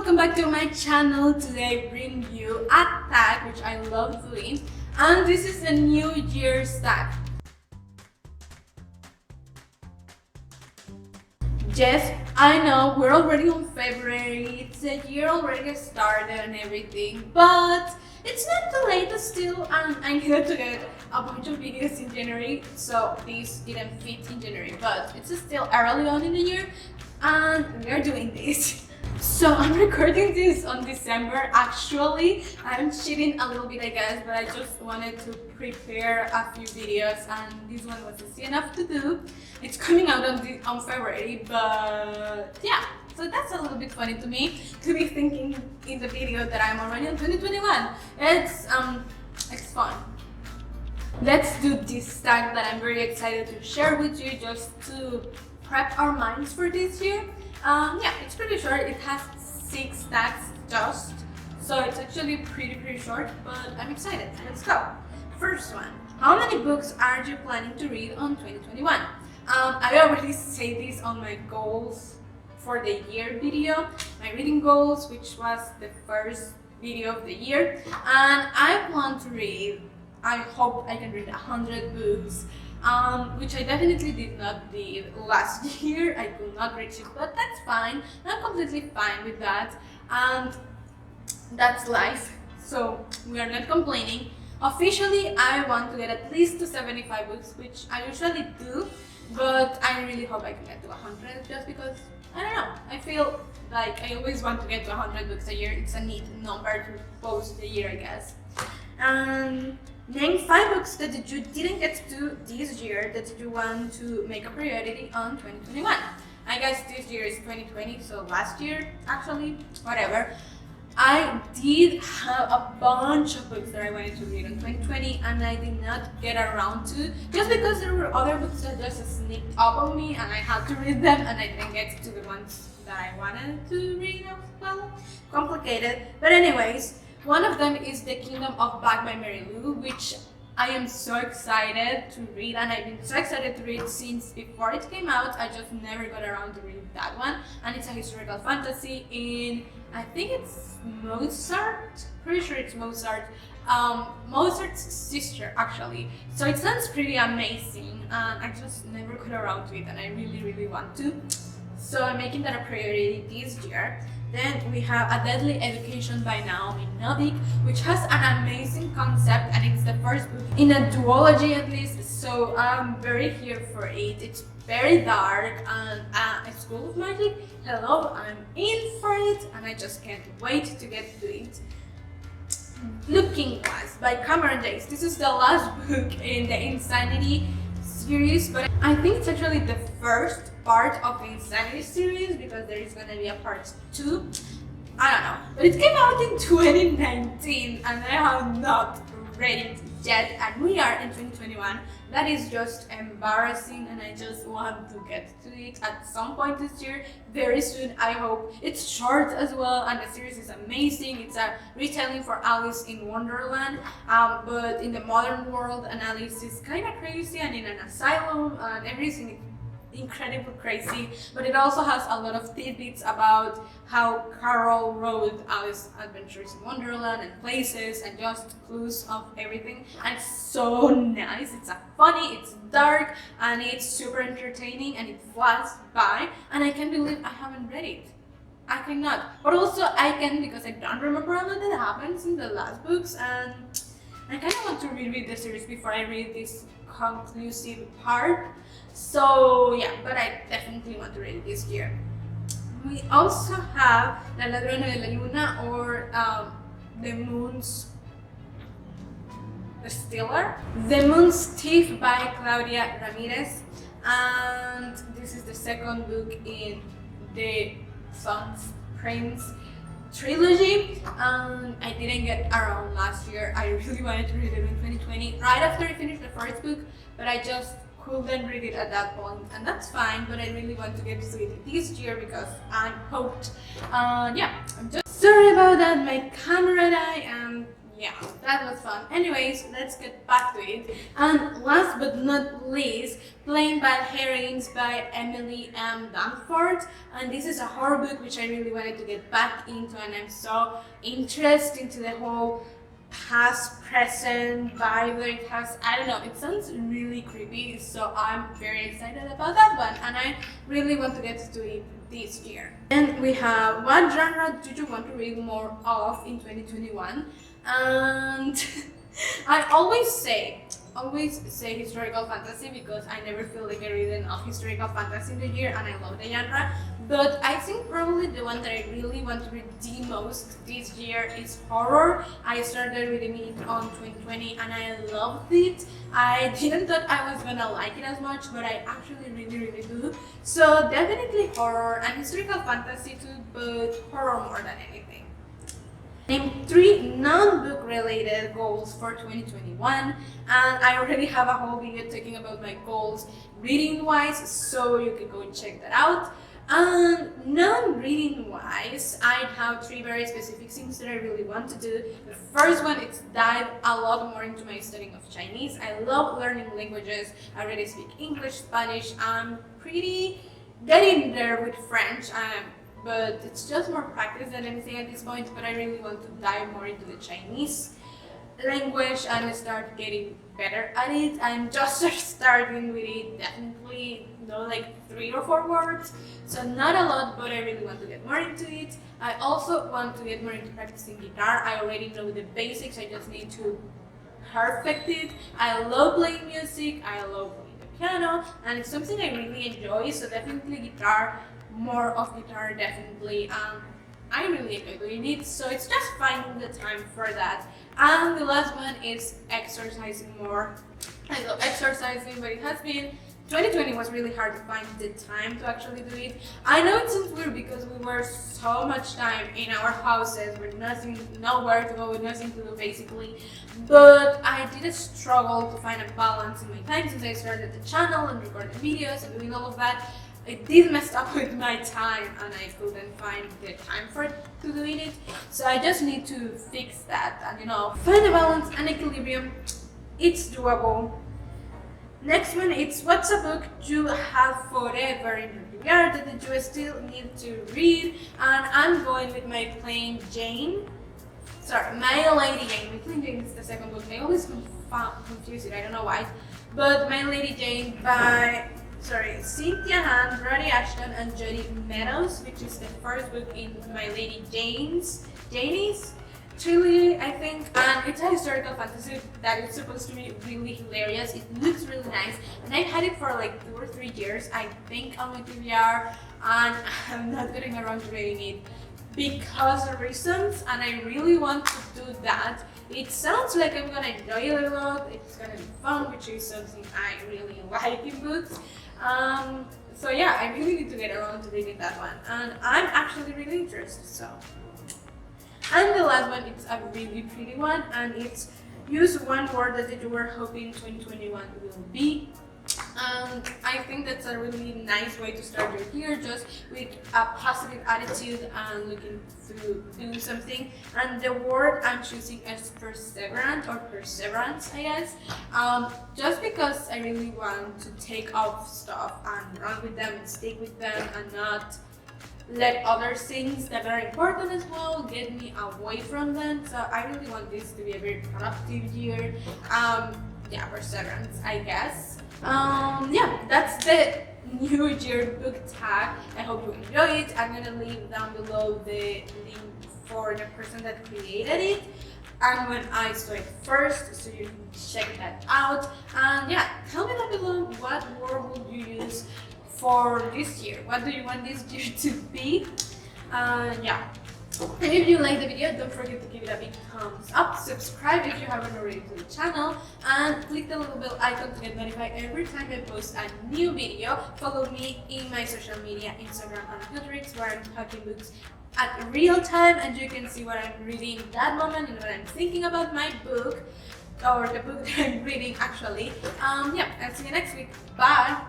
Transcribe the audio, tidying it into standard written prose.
welcome back to my channel. Today I bring you a tag which I love doing, and this is the New Year's tag. Yes, I know we're already on February, it's the year already started and everything, but it's not too late still, and I needed to get a bunch of videos in January, so these didn't fit in January, but it's still early on in the year and we're doing this. So I'm recording this on December. Actually, I'm cheating a little bit, I guess, but I just wanted to prepare a few videos, and this one was easy enough to do. It's coming out on February, but yeah, so that's a little bit funny to me to be thinking in the video that I'm already in 2021. It's fun. Let's do this tag that I'm very excited to share with you, just to prep our minds for this year. Yeah, it's pretty short. It has 6 tags just, so it's actually pretty short, but I'm excited. Let's go. First one, how many books are you planning to read on 2021? I already say this on my goals for the year video, my reading goals, which was the first video of the year, and I plan to read, I hope I can read 100 books. Which I definitely did not do last year. I could not reach it, but that's fine. I'm completely fine with that, and that's life, so we are not complaining. Officially, I want to get at least to 75 books, which I usually do, but I really hope I can get to 100, just because, I don't know, I feel like I always want to get to 100 books a year. It's a neat number to post the year, I guess. Name 5 books that you didn't get to this year that you want to make a priority on 2021. I guess this year is 2020, so last year, actually, whatever. I did have a bunch of books that I wanted to read in 2020, and I did not get around to, just because there were other books that just sneaked up on me and I had to read them, and I didn't get to the ones that I wanted to read as well. Complicated, but anyways. One of them is The Kingdom of Black by Mary Lou, which I am so excited to read, and I've been so excited to read since before it came out. I just never got around to read that one, and it's a historical fantasy in, I think it's Mozart, pretty sure it's Mozart, Mozart's sister actually. So it sounds pretty amazing, and I just never got around to it, and I really want to. So I'm making that a priority this year. Then we have A Deadly Education by Naomi Novik, which has an amazing concept, and it's the first book in a duology at least, so I'm very here for it. It's very dark, and A School of Magic, hello, I'm in for it, and I just can't wait to get to it. Looking Glass by Cameron Diaz. This is the last book in the Insanity series, but I think it's actually the first part of the Insanity series, because there is gonna be a part 2. I don't know, but it came out in 2019 and I have not read it yet, and we are in 2021. That is just embarrassing, and I just want to get to it at some point this year, very soon, I hope. It's short as well, and the series is amazing. It's a retelling for Alice in Wonderland, but in the modern world, and Alice is kind of crazy and in an asylum, and everything incredibly crazy, but it also has a lot of tidbits about how Carol wrote Alice's Adventures in Wonderland and places and just clues of everything, and it's so nice. It's funny, it's dark, and it's super entertaining, and it flies by, and I can't believe I haven't read it. I cannot, but also I can, because I don't remember a lot that happens in the last books, and I kind of want to reread the series before I read this conclusive part. So yeah, but I definitely want to read it this year. We also have La Ladrona de la Luna, or The Moon's Stealer. The Moon's Thief by Claudia Ramirez, and this is the second book in the Sun's Prince trilogy. I didn't get around last year. I really wanted to read it in 2020, right after I finished the first book, but I just couldn't read it at that point, and that's fine, but I really want to get to it this year because I'm hooked. Yeah, I'm just sorry about that, my camera died, and yeah, that was fun. Anyways, let's get back to it. And last but not least, Plain Bad Herrings by Emily M. Dunford. And this is a horror book which I really wanted to get back into, and I'm so interested into the whole past present vibe that it has. I don't know, it sounds really creepy, so I'm very excited about that one, and I really want to get to it this year. And we have, what genre do you want to read more of in 2021? And I always say historical fantasy because I never feel like I read enough historical fantasy in the year, and I love the genre. But I think probably the one that I really want to read the most this year is horror. I started reading it on 2020 and I loved it. I didn't thought I was gonna like it as much, but I actually really do. So definitely horror and historical fantasy too, but horror more than anything. Name 3 non-book related goals for 2021, and I already have a whole video talking about my goals reading wise, so you can go and check that out. And non-reading wise, I have 3 very specific things that I really want to do. The first one is dive a lot more into my studying of Chinese. I love learning languages. I already speak English, Spanish. I'm pretty getting there with French. But it's just more practice than anything at this point. But I really want to dive more into the Chinese language and start getting better at it. I'm just starting with it, definitely like 3 or 4 words, so not a lot, but I really want to get more into it. I also want to get more into practicing guitar. I already know the basics, I just need to perfect it. I love playing music, I love playing the piano, and it's something I really enjoy, so definitely guitar, more of guitar definitely. I really enjoy doing it, so it's just finding the time for that. And the last one is exercising more. I love exercising, but it has been 2020 was really hard to find the time to actually do it. I know it sounds weird because we were so much time in our houses with nowhere to go, with nothing to do basically. But I did struggle to find a balance in my time since I started the channel and recording videos and doing all of that. It did mess up with my time and I couldn't find the time for it to doing it. So I just need to fix that and find a balance and equilibrium. It's doable. Next one, it's what's a book you have forever in your yard that you still need to read, and I'm going with My Lady Jane. My Plain Jane is the second book. I always confuse it, I don't know why. But My Lady Jane by Cynthia Han, Roddy Ashton, and Jody Meadows, which is the first book in My Lady Janie's trilogy, I think, and it's a historical fantasy that is supposed to be really hilarious. It looks really nice, and I've had it for like 2 or 3 years, I think, on my TBR, and I'm not getting around to reading it because of reasons, and I really want to do that. It sounds like I'm gonna enjoy it a lot, it's gonna be fun, which is something I really like in books. So yeah, I really need to get around to reading that one, and I'm actually really interested, so. And the last one, it's a really pretty one, and it's use one word that you were hoping 2021 will be. And I think that's a really nice way to start your year, just with a positive attitude and looking to do something. And the word I'm choosing is perseverance, I guess. Just because I really want to take off stuff and run with them and stick with them and not let other things that are important as well get me away from them. So I really want this to be a very productive year. Yeah, perseverance, I guess. Yeah, that's the New Year book tag. I hope you enjoy it. I'm gonna leave down below the link for the person that created it and when I saw it first, so you can check that out. And yeah, tell me down below what word would you use for this year. What do you want this year to be? Yeah. And if you like the video, don't forget to give it a big thumbs up, subscribe if you haven't already to the channel, and click the little bell icon to get notified every time I post a new video. Follow me in my social media, Instagram and Goodreads, where I'm talking books at real time and you can see what I'm reading in that moment and what I'm thinking about my book, or the book that I'm reading actually. Yeah, I'll see you next week. Bye!